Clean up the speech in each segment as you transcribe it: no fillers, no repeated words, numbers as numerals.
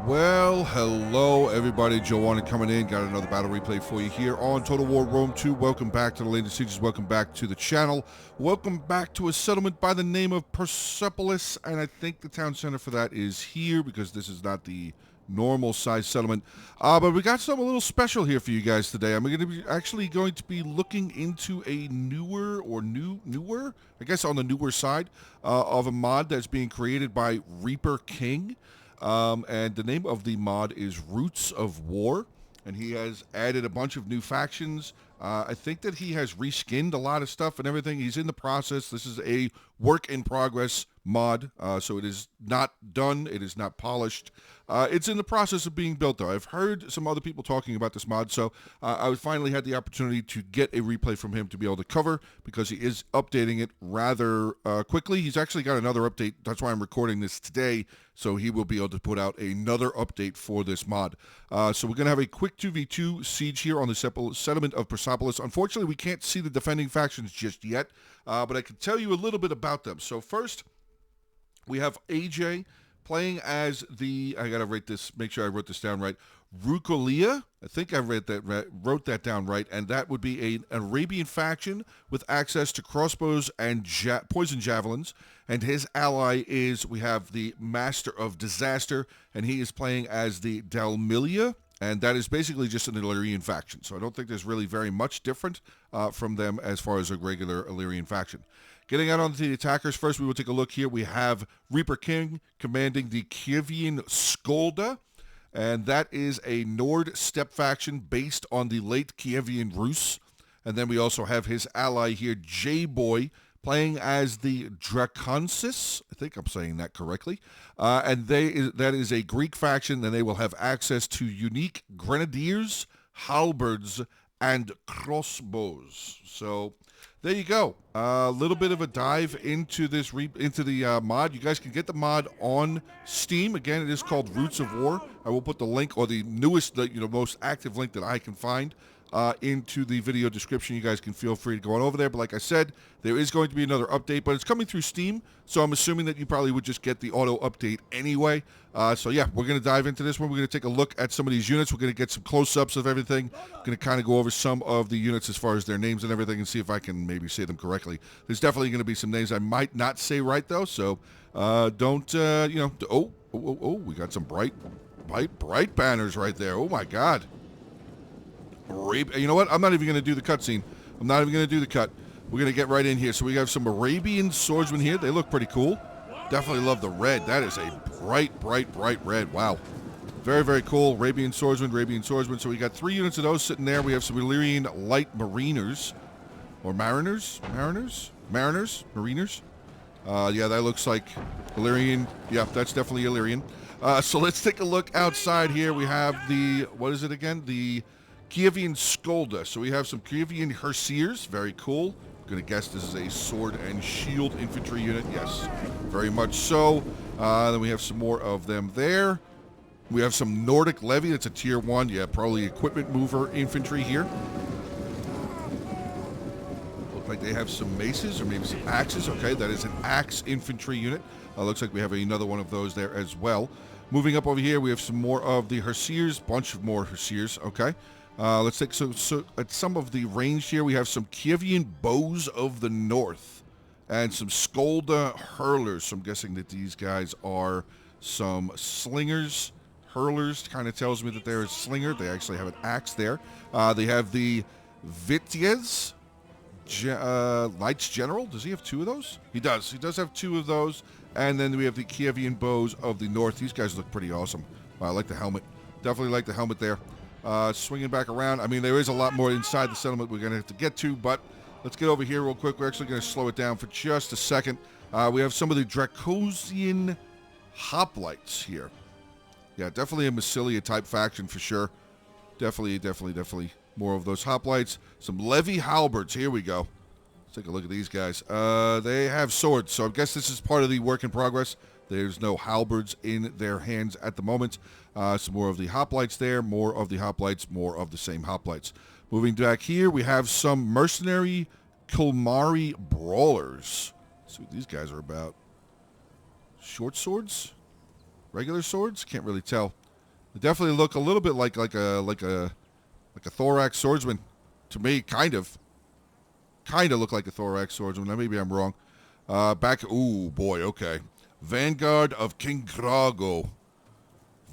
Well, hello everybody. JoeOnit coming in. Got another battle replay for you here on Total War Rome 2. Welcome back to the latest sieges. Welcome back to the channel. Welcome back to a settlement by the name of Persepolis. And I think the town center for that is here because this is not the normal size settlement. But we got something a little special here for you guys today. I'm going to be actually going to be looking into a newer, I guess on the newer side of a mod that's being created by Reaper King. And the name of the mod is Roots of War, and he has added a bunch of new factions. I think that he has reskinned a lot of stuff and everything. He's in the process. This is a work in progress mod, so it is not done. It is not polished. It's in the process of being built, though. I've heard some other people talking about this mod, so I finally had the opportunity to get a replay from him to be able to cover because he is updating it rather quickly. He's actually got another update. That's why I'm recording this today, so he will be able to put out another update for this mod. So we're going to have a quick 2v2 siege here on the settlement of Persepolis. Unfortunately, we can't see the defending factions just yet, but I can tell you a little bit about them. So first, we have AJ playing as the, I gotta rate this, make sure I wrote this down right, Rucolia. I think I wrote that down right, and that would be an Arabian faction with access to crossbows and poison javelins. And his ally is, we have the Master of Disaster, and he is playing as the Dalmilia, and that is basically just an Illyrian faction. So I don't think there's really very much different from them as far as a regular Illyrian faction. Getting out onto the attackers, first we will take a look here. We have Reaper King commanding the Kievian Skolda, and that is a Nord steppe faction based on the late Kievian Rus. And then we also have his ally here, J-Boy, playing as the Draconsis. I think I'm saying that correctly. And that is a Greek faction, and they will have access to unique grenadiers, halberds, and crossbows. So there you go. A little bit of a dive into this mod. You guys can get the mod on Steam. Again, it is called Roots of War. I will put the link, or the newest, most active link that I can find into the video description. You guys can feel free to go on over there. But like I said, there is going to be another update, but it's coming through Steam, so I'm assuming that you probably would just get the auto update anyway. So yeah, we're going to dive into this one. We're going to take a look at some of these units. We're going to get some close-ups of everything. We're going to kind of go over some of the units as far as their names and everything and see if I can maybe say them correctly. There's definitely going to be some names I might not say right, though, so don't, we got some bright banners right there. Oh, my God. You know what? I'm not even going to do the cutscene. I'm not even going to do the cut. We're going to get right in here. So we have some Arabian swordsmen here. They look pretty cool. Definitely love the red. That is a bright red. Wow. Very, very cool. Arabian swordsman. So we got 3 units of those sitting there. We have some Illyrian light mariners. Or mariners. Yeah, that looks like Illyrian. Yeah, that's definitely Illyrian. So let's take a look outside here. We have the, what is it again? The Kievian Skolda. So we have some Kievian Hussars. Very cool. I'm going to guess this is a sword and shield infantry unit. Yes, very much so. Then we have some more of them there. We have some Nordic Levy. That's a tier 1. Yeah, probably equipment mover infantry here. Look like they have some maces or maybe some axes. Okay, that is an axe infantry unit. Looks like we have another one of those there as well. Moving up over here, we have some more of the Hussars. Bunch of more Hussars. Okay. Let's take so at some of the range here. We have some Kievian bows of the north and some Skolda hurlers. So I'm guessing that these guys are some slingers. Hurlers kind of tells me that they're a slinger. They actually have an axe there. They have the Vityaz Lights General. Does he have 2 of those? He does. He does have 2 of those. And then we have the Kievian bows of the north. These guys look pretty awesome. I like the helmet. Definitely like the helmet there. Swinging back around. I mean, there is a lot more inside the settlement we're going to have to get to, but let's get over here real quick. We're actually going to slow it down for just a second. We have some of the Dracosian hoplites here. Yeah, definitely a Massilia type faction for sure. Definitely more of those hoplites. Some Levy halberds. Here we go. Let's take a look at these guys. They have swords, so I guess this is part of the work in progress. There's no halberds in their hands at the moment. Some more of the hoplites there. More of the hoplites. More of the same hoplites. Moving back here, we have some mercenary Kilmari brawlers. Let's see what these guys are about. Short swords? Regular swords? Can't really tell. They definitely look a little bit like a thorax swordsman to me, kind of look like a thorax swordsman. Now maybe I'm wrong. Ooh boy, okay. Vanguard of King Drago.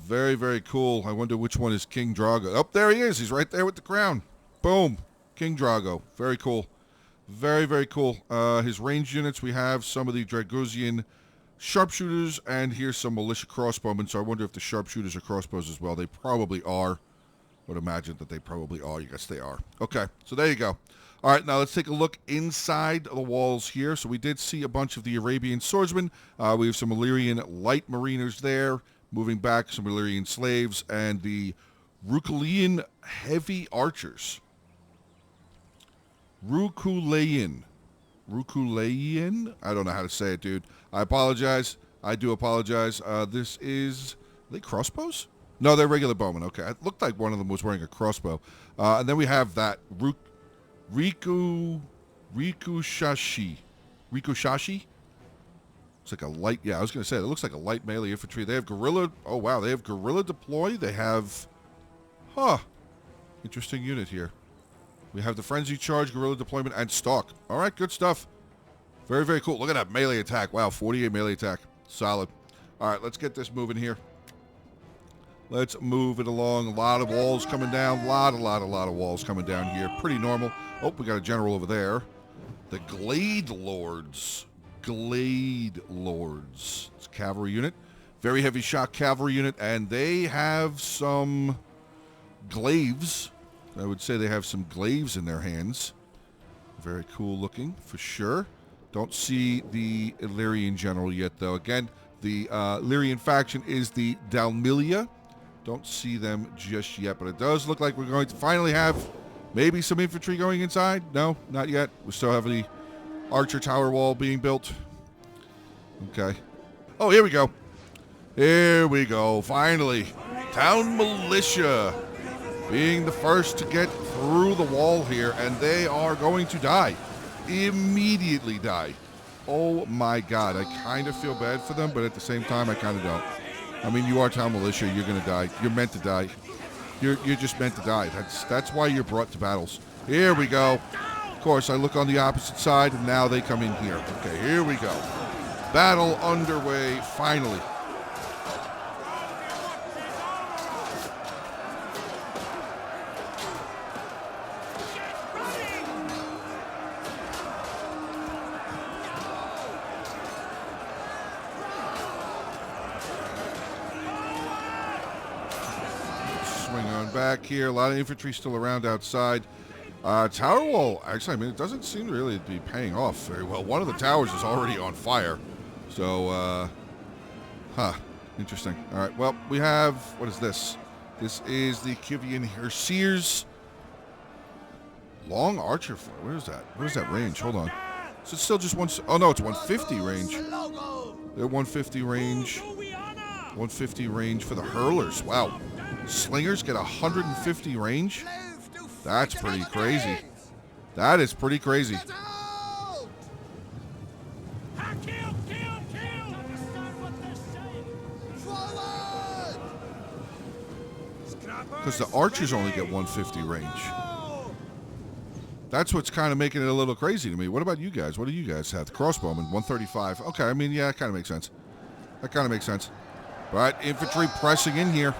Very, very cool. I wonder which one is King Drago. Oh, there he is. He's right there with the crown. Boom. King Drago. Very cool. Very, very cool. His ranged units, we have some of the Dragusian sharpshooters, and here's some militia crossbowmen. So I wonder if the sharpshooters are crossbows as well. They probably are. Would imagine that they probably are. Yes, they are. Okay, so there you go. All right, now let's take a look inside the walls here. So we did see a bunch of the Arabian swordsmen. We have some Illyrian light mariners there. Moving back, some Illyrian slaves, and the Rukulean heavy archers. Rukulean. I don't know how to say it, dude. I apologize. I do apologize. This is... Are they crossbows? No, they're regular bowmen. Okay, it looked like one of them was wearing a crossbow. And then we have that Rikushashi. It's like a light, yeah, I was going to say, it looks like a light melee infantry. They have guerrilla, oh wow, they have guerrilla deploy. They have, interesting unit here. We have the frenzy charge, guerrilla deployment, and stalk. All right, good stuff. Very, very cool. Look at that melee attack. Wow, 48 melee attack. Solid. All right, let's get this moving here. Let's move it along. A lot of walls coming down. A lot of walls coming down here. Pretty normal. Oh, we got a general over there. The Glade Lords. It's a cavalry unit. Very heavy shock cavalry unit. And they have some glaives. I would say they have some glaives in their hands. Very cool looking, for sure. Don't see the Illyrian general yet, though. Again, the Illyrian faction is the Dalmilia. Don't see them just yet, but it does look like we're going to finally have maybe some infantry going inside. No, not yet. We still have the Archer Tower Wall being built. Okay. Oh, here we go. Here we go. Finally. Town Militia being the first to get through the wall here, and they are going to die. Immediately die. Oh my god. I kind of feel bad for them, but at the same time, I kind of don't. I mean, you are Town Militia. You're going to die. You're meant to die. You're just meant to die. That's why you're brought to battles. Here we go. Of course, I look on the opposite side, and now they come in here. Okay, here we go. Battle underway, finally. Swing on back here. A lot of infantry still around outside. Tower wall, actually, I mean, it doesn't seem really to be paying off very well. One of the towers is already on fire. So, interesting. All right, well, we have, what is this? This is the Kivian Herseers long archer fire. Where is that? Where's that range? Hold on. Is it still just one? Oh, no, it's 150 range. They're 150 range. 150 range for the hurlers. Wow. Slingers get 150 range? That's pretty crazy. That is pretty crazy. Because the archers only get 150 range. That's what's kind of making it a little crazy to me. What about you guys? What do you guys have? The crossbowmen, 135. Okay, I mean, yeah, it kind of makes sense. That kind of makes sense. But infantry pressing in here.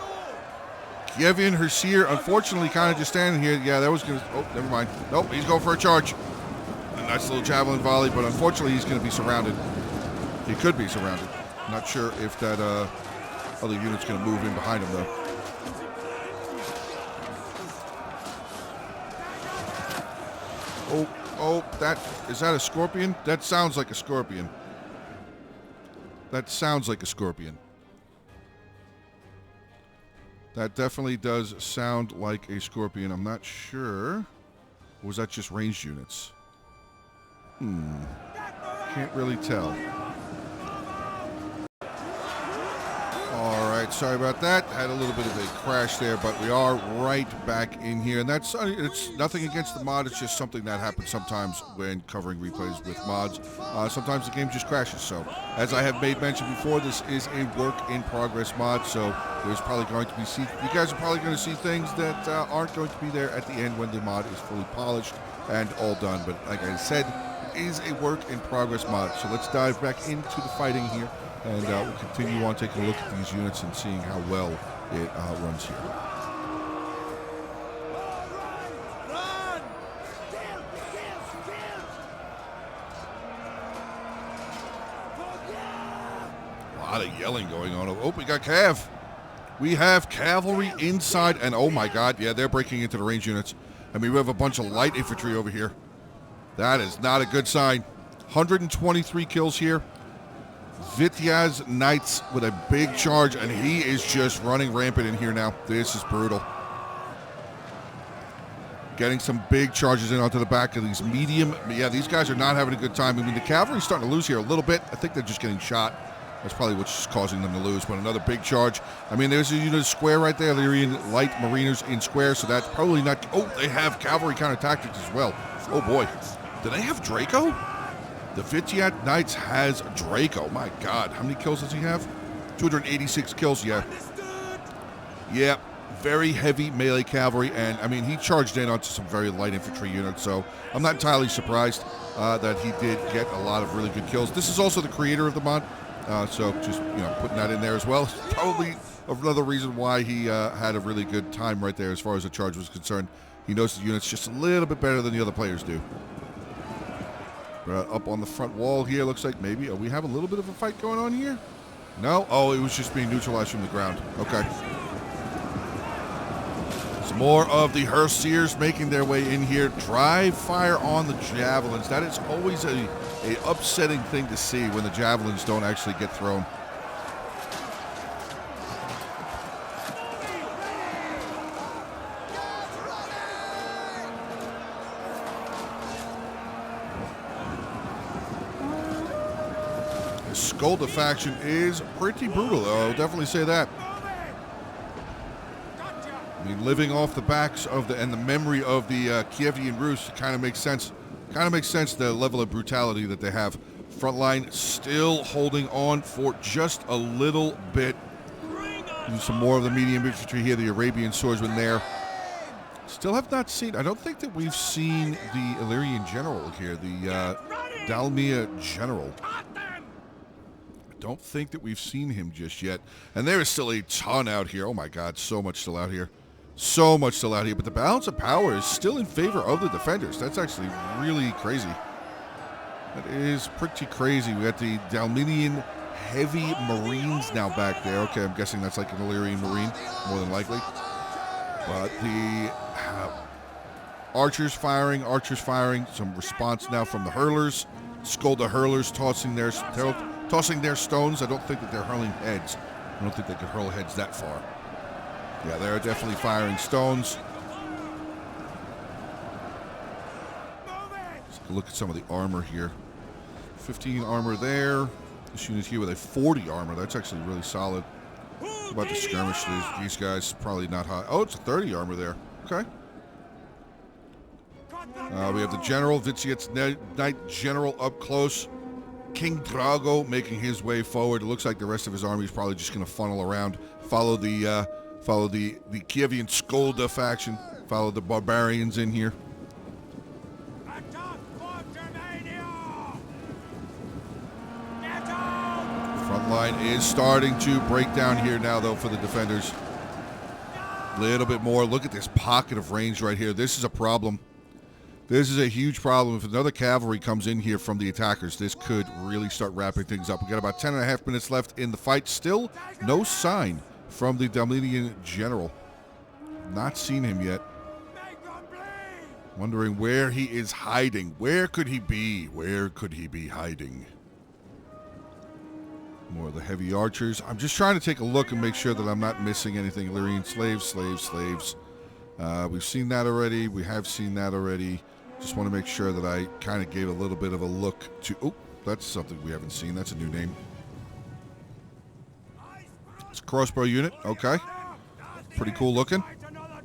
Kievan Herseer, unfortunately, kind of just standing here. Yeah, that was going to... Oh, never mind. Nope, he's going for a charge. A nice little javelin volley, but unfortunately, he's going to be surrounded. He could be surrounded. Not sure if that other unit's going to move in behind him, though. Oh, is that a scorpion? That sounds like a scorpion. That sounds like a scorpion. That definitely does sound like a scorpion. I'm not sure. Or was that just ranged units? Can't really tell. Alright, Sorry about that. Had a little bit of a crash there, but we are right back in here. And that's it's nothing against the mod. It's just something that happens sometimes when covering replays with mods. Sometimes the game just crashes. So, as I have made mention before, this is a work in progress mod. So there's probably going to be you guys are probably going to see things that aren't going to be there at the end when the mod is fully polished and all done. But like I said, it is a work in progress mod. So let's dive back into the fighting here. And we'll continue on taking a look at these units and seeing how well it runs here. A lot of yelling going on. Oh, we got Cav. We have cavalry inside, and oh my god, yeah, they're breaking into the range units. I mean, we have a bunch of light infantry over here. That is not a good sign. 123 kills here. Vityaz Knights with a big charge, and he is just running rampant in here now. This is brutal. Getting some big charges in onto the back of these medium. Yeah, these guys are not having a good time. I mean, the cavalry's starting to lose here a little bit. I think they're just getting shot. That's probably what's causing them to lose, but another big charge. I mean, there's a unit square right there. Illyrian light mariners in square, so that's probably not... Oh, they have cavalry counter tactics as well. Oh, boy. Do they have Draco? The Vityaz Knights has Draco. My god, how many kills does he have? 286 kills, yeah. Yeah, very heavy melee cavalry, and I mean, he charged in onto some very light infantry units, so I'm not entirely surprised that he did get a lot of really good kills. This is also the creator of the mod, so just, you know, putting that in there as well. Probably another reason why he had a really good time right there as far as the charge was concerned. He knows the units just a little bit better than the other players do. Up on the front wall here, looks like maybe we have a little bit of a fight going on here. No? Oh, it was just being neutralized from the ground. Okay. Some more of the Herseers making their way in here. Dry fire on the javelins. That is always a upsetting thing to see when the javelins don't actually get thrown. Skolda faction is pretty brutal, though. I'll definitely say that. I mean, living off the backs of the memory of the Kievian Rus kind of makes sense. Kind of makes sense, the level of brutality that they have. Frontline still holding on for just a little bit. Some more of the medium infantry here, the Arabian swordsmen there. Still have not seen, I don't think that we've seen the Illyrian general here, the Dalmia general. Don't think that we've seen him just yet. And there is still a ton out here. Oh my god, so much still out here. So much still out here. But the balance of power is still in favor of the defenders. That's actually really crazy. That is pretty crazy. We got the Dalminian heavy marines now back there. Okay, I'm guessing that's like an Illyrian marine, more than likely. But the archers firing. Some response now from the hurlers. Skolda hurlers tossing their stones. I don't think that they're hurling heads. I don't think they could hurl heads that far. Yeah, they're definitely firing stones. Let's look at some of the armor here. 15 armor there. This unit here with a 40 armor. That's actually really solid. What about the skirmish? These guys probably not high. Oh, it's a 30 armor there. Okay. We have the general, Vityaz Knight general up close. King Drago making his way forward. It looks like the rest of his army is probably just going to funnel around, follow the Kievian Skolda faction, follow the barbarians in here. Front line is starting to break down here now, though, for the defenders. A little bit more. Look at this pocket of range right here. This is a problem. This is a huge problem. If another cavalry comes in here from the attackers, this could really start wrapping things up. We got about 10.5 minutes left in the fight. Still no sign from the Dalminian general. Not seen him yet. Wondering where he is hiding. Where could he be? Where could he be hiding? More of the heavy archers. I'm just trying to take a look and make sure that I'm not missing anything. Illyrian slaves. We've seen that already. We have seen that already. Just want to make sure that I kind of gave a little bit of a look to... Oh, that's something we haven't seen. That's a new name. It's a crossbow unit. Okay. Pretty cool looking.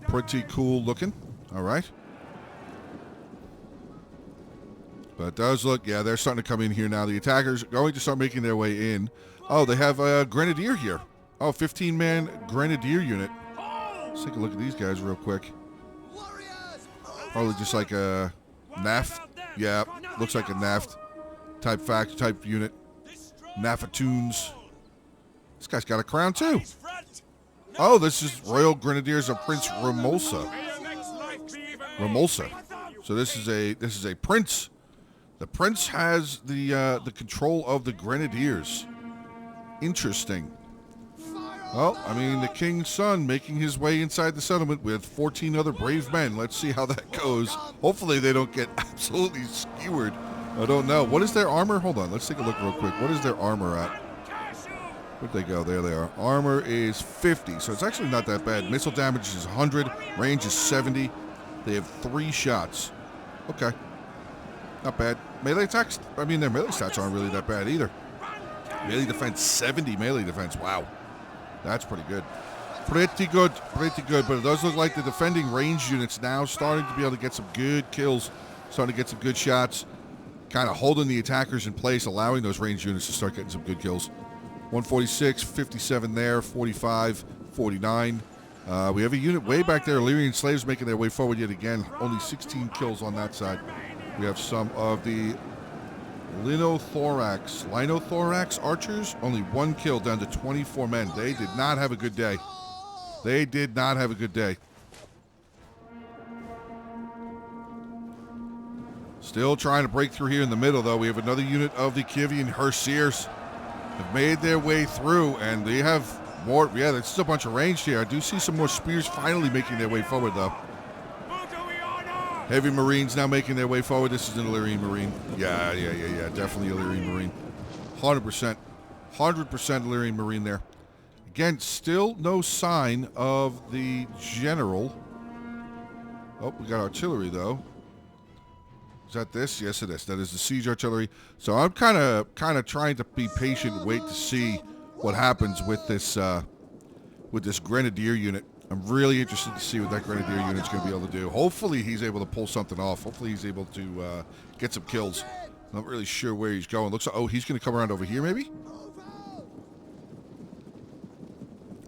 Pretty cool looking. All right. But it does look, yeah, they're starting to come in here now. The attackers are going to start making their way in. Oh, they have a grenadier here. Oh, 15-man grenadier unit. Let's take a look at these guys real quick. Probably just like a NAF. Yeah, looks like a NAF type unit. Nafatoons. This guy's got a crown too. Oh, this is Royal Grenadiers of Prince Remolsa. So this is a prince. The prince has the control of the grenadiers. Interesting. Well, I mean, the king's son making his way inside the settlement with 14 other brave men. Let's see how that goes. Hopefully they don't get absolutely skewered. I don't know. What is their armor? Hold on. Let's take a look real quick. What is their armor at? Where'd they go? There they are. Armor is 50, so it's actually not that bad. Missile damage is 100. Range is 70. They have 3 shots. Okay. Not bad. Melee attacks, I mean, their melee stats aren't really that bad either. Melee defense, 70 melee defense. Wow. That's pretty good. Pretty good. But it does look like the defending range units now starting to be able to get some good kills, starting to get some good shots, kind of holding the attackers in place, allowing those range units to start getting some good kills. 146, 57 there, 45, 49. We have a unit way back there. Illyrian slaves making their way forward yet again. Only 16 kills on that side. We have some of the Linothorax archers. Only 1 kill down to 24 men. They did not have a good day. They did not have a good day. Still trying to break through here in the middle, though. We have another unit of the Kivian Herseers. Have made their way through, and they have more. Yeah, there's still a bunch of range here. I do see some more spears finally making their way forward, though. Heavy Marines now making their way forward. This is an Illyrian Marine. Yeah. Definitely Illyrian Marine. 100%. 100% Illyrian Marine there. Again, still no sign of the general. Oh, we got artillery, though. Is that this? Yes, it is. That is the siege artillery. So I'm kind of trying to be patient, wait to see what happens with this grenadier unit. I'm really interested to see what that grenadier unit's going to be able to do. Hopefully he's able to pull something off. Hopefully he's able to get some kills. I'm not really sure where he's going. Looks like, oh, he's going to come around over here maybe?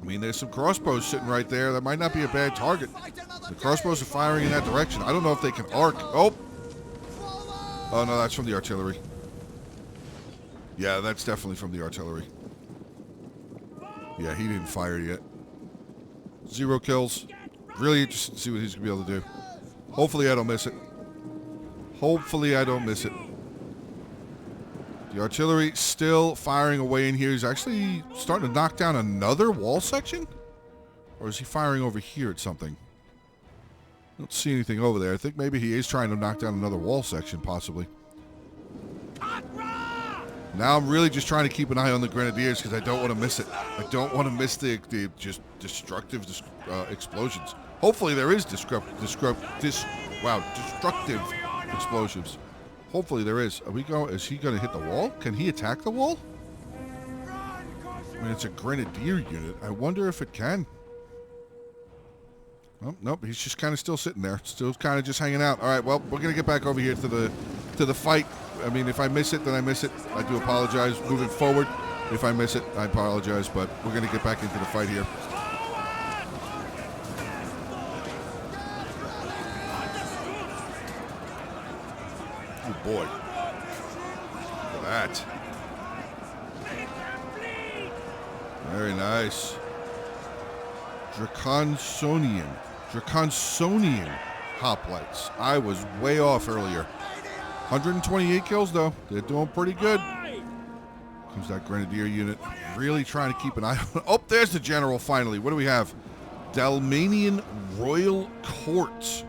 I mean, there's some crossbows sitting right there. That might not be a bad target. The crossbows are firing in that direction. I don't know if they can arc. Oh, no, that's from the artillery. Yeah, that's definitely from the artillery. Yeah, he didn't fire yet. 0 kills. Really interested to see what he's going to be able to do. Hopefully I don't miss it. Hopefully I don't miss it. The artillery still firing away in here. He's actually starting to knock down another wall section? Or is he firing over here at something? I don't see anything over there. I think maybe he is trying to knock down another wall section, possibly. Now I'm really just trying to keep an eye on the grenadiers because I don't want to miss it. I don't want to miss the just destructive explosions. Hopefully there is destructive explosions. Hopefully there is. Is he going to hit the wall? Can he attack the wall? I mean, it's a grenadier unit. I wonder if it can. Oh, nope, he's just kind of still sitting there. Still kind of just hanging out. All right, well, we're going to get back over here to the fight. I mean, if I miss it, then I miss it. I do apologize. Moving forward, if I miss it, I apologize. But we're going to get back into the fight here. Oh, boy. Look at that. Very nice. Draconsonian hoplites. I was way off earlier. 128 kills, though. They're doing pretty good. Comes that grenadier unit. Really trying to keep an eye on. Oh, there's the general, finally. What do we have? Dalmanian Royal Court.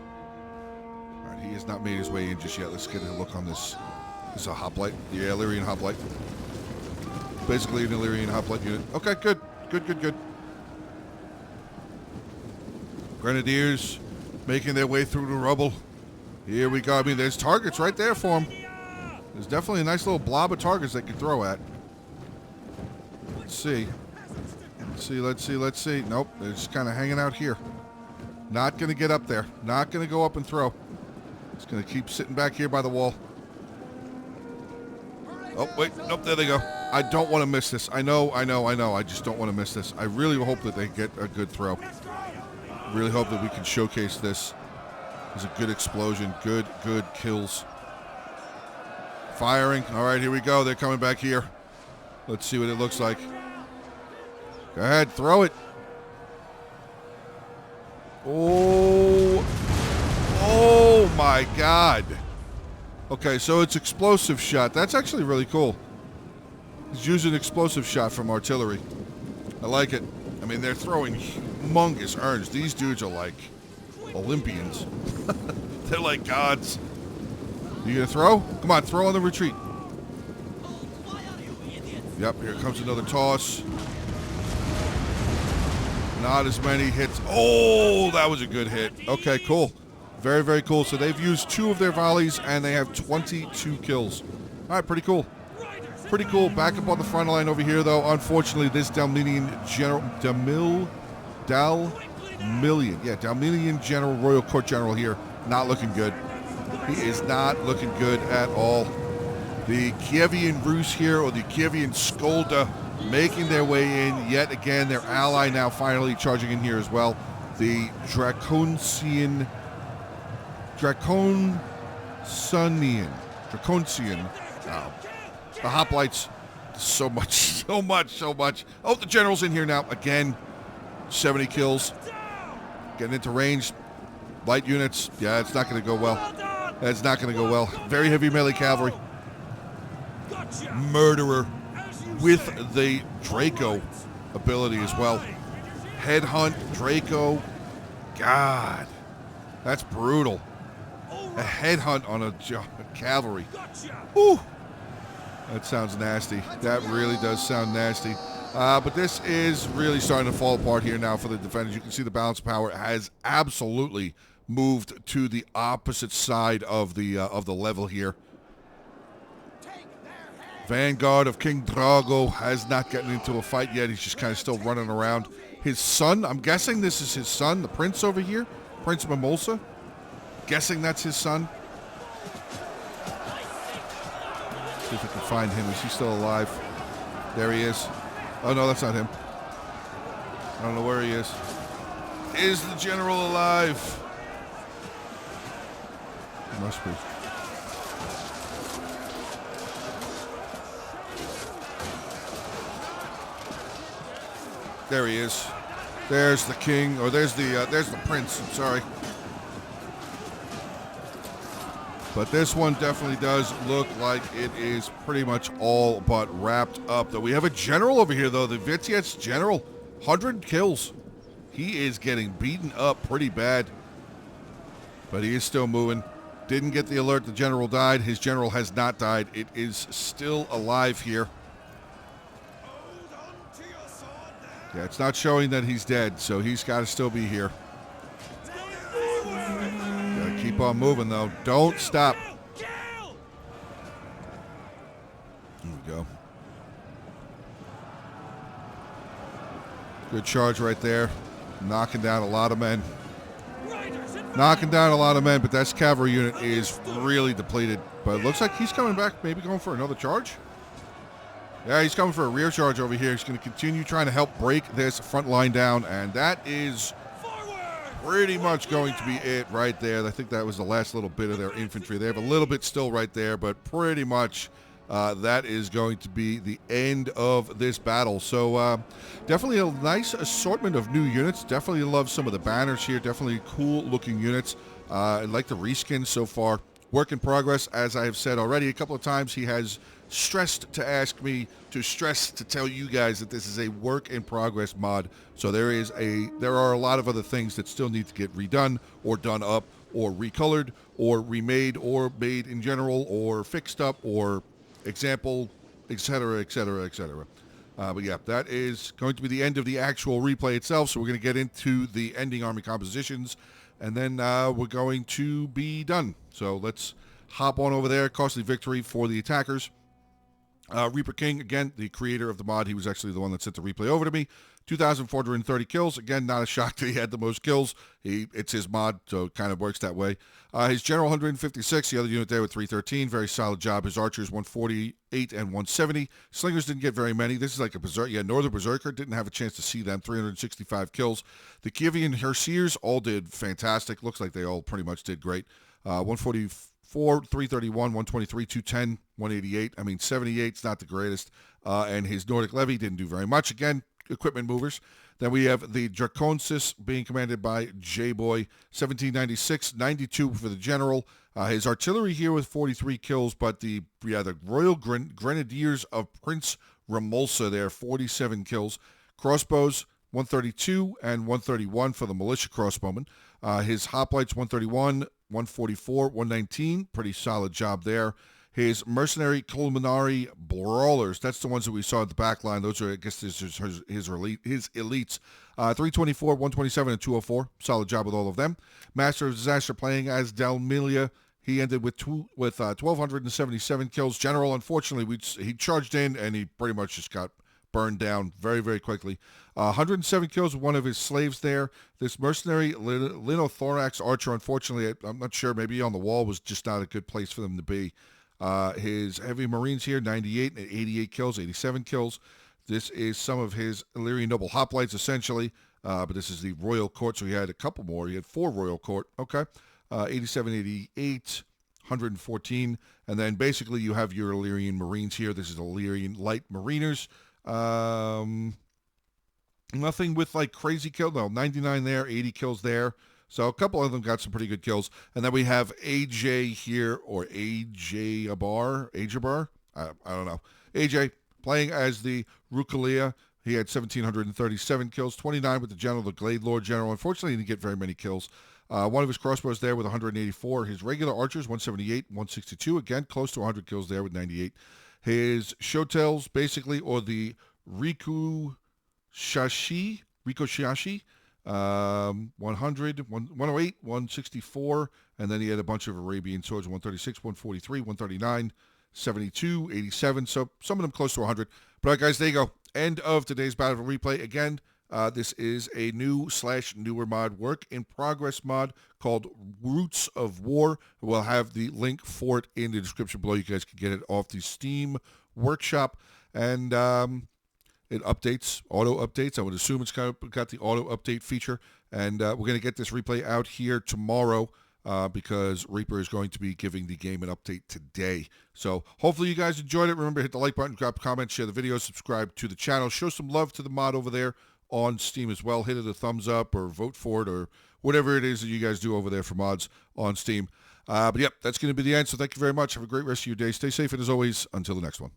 All right, he has not made his way in just yet. Let's get a look on this. This is a hoplite. The Illyrian hoplite. Basically an Illyrian hoplite unit. Okay, good. Good. Grenadiers making their way through the rubble. Here we go. I mean, there's targets right there for them. There's definitely a nice little blob of targets they can throw at. Let's see. Let's see. Nope, they're just kind of hanging out here. Not going to get up there. Not going to go up and throw. Just going to keep sitting back here by the wall. Oh, wait. Nope, there they go. I don't want to miss this. I know. I just don't want to miss this. I really hope that they get a good throw. Really hope that we can showcase this. There's a good explosion. Good kills. Firing. All right, here we go. They're coming back here. Let's see what it looks like. Go ahead, throw it. Oh my God. Okay, so it's explosive shot. That's actually really cool. He's using explosive shot from artillery. I like it. I mean, they're throwing humongous urns. These dudes are like Olympians. They're like gods. You gonna throw? Come on, throw on the retreat. Yep, here comes another toss. Not as many hits. Oh, that was a good hit. Okay, cool. Very cool. So they've used 2 of their volleys, and they have 22 kills. All right, pretty cool. Pretty cool. Back up on the front line over here, though. Unfortunately, this Dalmatian General... Dalmatian General, Royal Court General here, not looking good. He is not looking good at all. The Kievian Rus here, or the Kievian Skolda, making their way in yet again. Their ally now finally charging in here as well. The Draconsian, the hoplites. So much. Oh, the general's in here now again. 70 kills. Getting into range. Light units. Yeah, it's not going to go well. That's not going to go well. Very heavy melee cavalry. Murderer with the Draco ability as well. Headhunt, Draco. God, that's brutal. A headhunt on a cavalry. Whew. That sounds nasty. That really does sound nasty. But this is really starting to fall apart here now for the defenders. You can see the balance of power has absolutely moved to the opposite side of the level here. Vanguard of King Drago has not gotten into a fight yet. He's just kind of still running around. His son, I'm guessing this is his son, the prince over here, Prince Mimosa. Guessing that's his son. See if I can find him. Is he still alive? There he is. Oh, no, that's not him. I don't know where he is. Is the general alive? He must be. There he is. There's the king, or there's the prince. I'm sorry. But this one definitely does look like it is pretty much all but wrapped up. Though we have a general over here, though. The Vitiets general, 100 kills. He is getting beaten up pretty bad. But he is still moving. Didn't get the alert the general died. His general has not died. It is still alive here. Yeah, it's not showing that he's dead, so he's got to still be here. Gotta keep on moving, though. Don't stop. Here we go. Good charge right there. Knocking down a lot of men. Knocking down a lot of men, but that cavalry unit is really depleted. But it looks like he's coming back, maybe going for another charge. Yeah, he's coming for a rear charge over here. He's going to continue trying to help break this front line down, and that is pretty much going to be it right there. I think that was the last little bit of their infantry. They have a little bit still right there, but pretty much that is going to be the end of this battle. So definitely a nice assortment of new units. Definitely love some of the banners here. Definitely cool-looking units. I like the reskins so far. Work in progress, as I have said already a couple of times. He has stressed to ask me to stress to tell you guys that this is a work in progress mod. So there are a lot of other things that still need to get redone or done up or recolored or remade or made in general or fixed up or example, etc., etc., etc. But yeah, that is going to be the end of the actual replay itself. So we're going to get into the ending army compositions, and then we're going to be done. So let's hop on over there. Costly victory for the attackers. Reaper King, again, the creator of the mod, he was actually the one that sent the replay over to me. 2,430 kills. Again, not a shock that he had the most kills. It's his mod, so it kind of works that way. His general 156, the other unit there with 313. Very solid job. His archers 148 and 170. Slingers didn't get very many. This is like a berserker. Yeah, Northern Berserker didn't have a chance to see them. 365 kills. The Kievan Herseers all did fantastic. Looks like they all pretty much did great. 144, 331, 123, 210, 188. I mean, 78's not the greatest. And his Nordic Levy didn't do very much. Again, equipment movers. Then we have the Draconsis being commanded by J-Boy, 1796, 92 for the general. His artillery here with 43 kills, but the Royal Grenadiers of Prince Remulsa there, 47 kills. Crossbows, 132 and 131 for the militia crossbowmen. His hoplites, 131, 144, 119. Pretty solid job there. His mercenary Culinary Brawlers, that's the ones that we saw at the back line. Those are, I guess, his elites. 324, 127, and 204. Solid job with all of them. Master of Disaster playing as Dalmilia. He ended with 1,277 kills. General, unfortunately, he charged in, and he pretty much just got burned down very, very quickly. 107 kills with one of his slaves there. This mercenary Linothorax archer, unfortunately, I'm not sure, maybe on the wall was just not a good place for them to be. His heavy marines here, 98 and 88 kills, 87 kills. This is some of his Illyrian noble hoplites, essentially. But this is the royal court, so he had a couple more. He had 4 royal court. Okay. 87, 88, 114. And then basically you have your Illyrian marines here. This is Illyrian light mariners. Nothing with like crazy kill. No, 99 there, 80 kills there. So a couple of them got some pretty good kills. And then we have AJ here, or Ajabar. I don't know. AJ playing as the Rukalia. He had 1,737 kills, 29 with the general, the Glade Lord general. Unfortunately, he didn't get very many kills. One of his crossbows there with 184. His regular archers, 178, 162. Again, close to 100 kills there with 98. His Shotails, basically, or the Rikoshashi, 100, 108, 164, and then he had a bunch of Arabian swords, 136, 143, 139, 72, 87, so some of them close to 100. But all right, guys, there you go. End of today's Battle Replay. Again, this is a new/newer mod, work in progress mod called Roots of War. We'll have the link for it in the description below. You guys can get it off the Steam Workshop, and it updates, auto updates. I would assume it's got the auto update feature. And we're going to get this replay out here tomorrow because Reaper is going to be giving the game an update today. So hopefully you guys enjoyed it. Remember, hit the like button, drop a comment, share the video, subscribe to the channel. Show some love to the mod over there on Steam as well. Hit it a thumbs up or vote for it or whatever it is that you guys do over there for mods on Steam. But yep, that's going to be the end. So thank you very much. Have a great rest of your day. Stay safe. And as always, until the next one.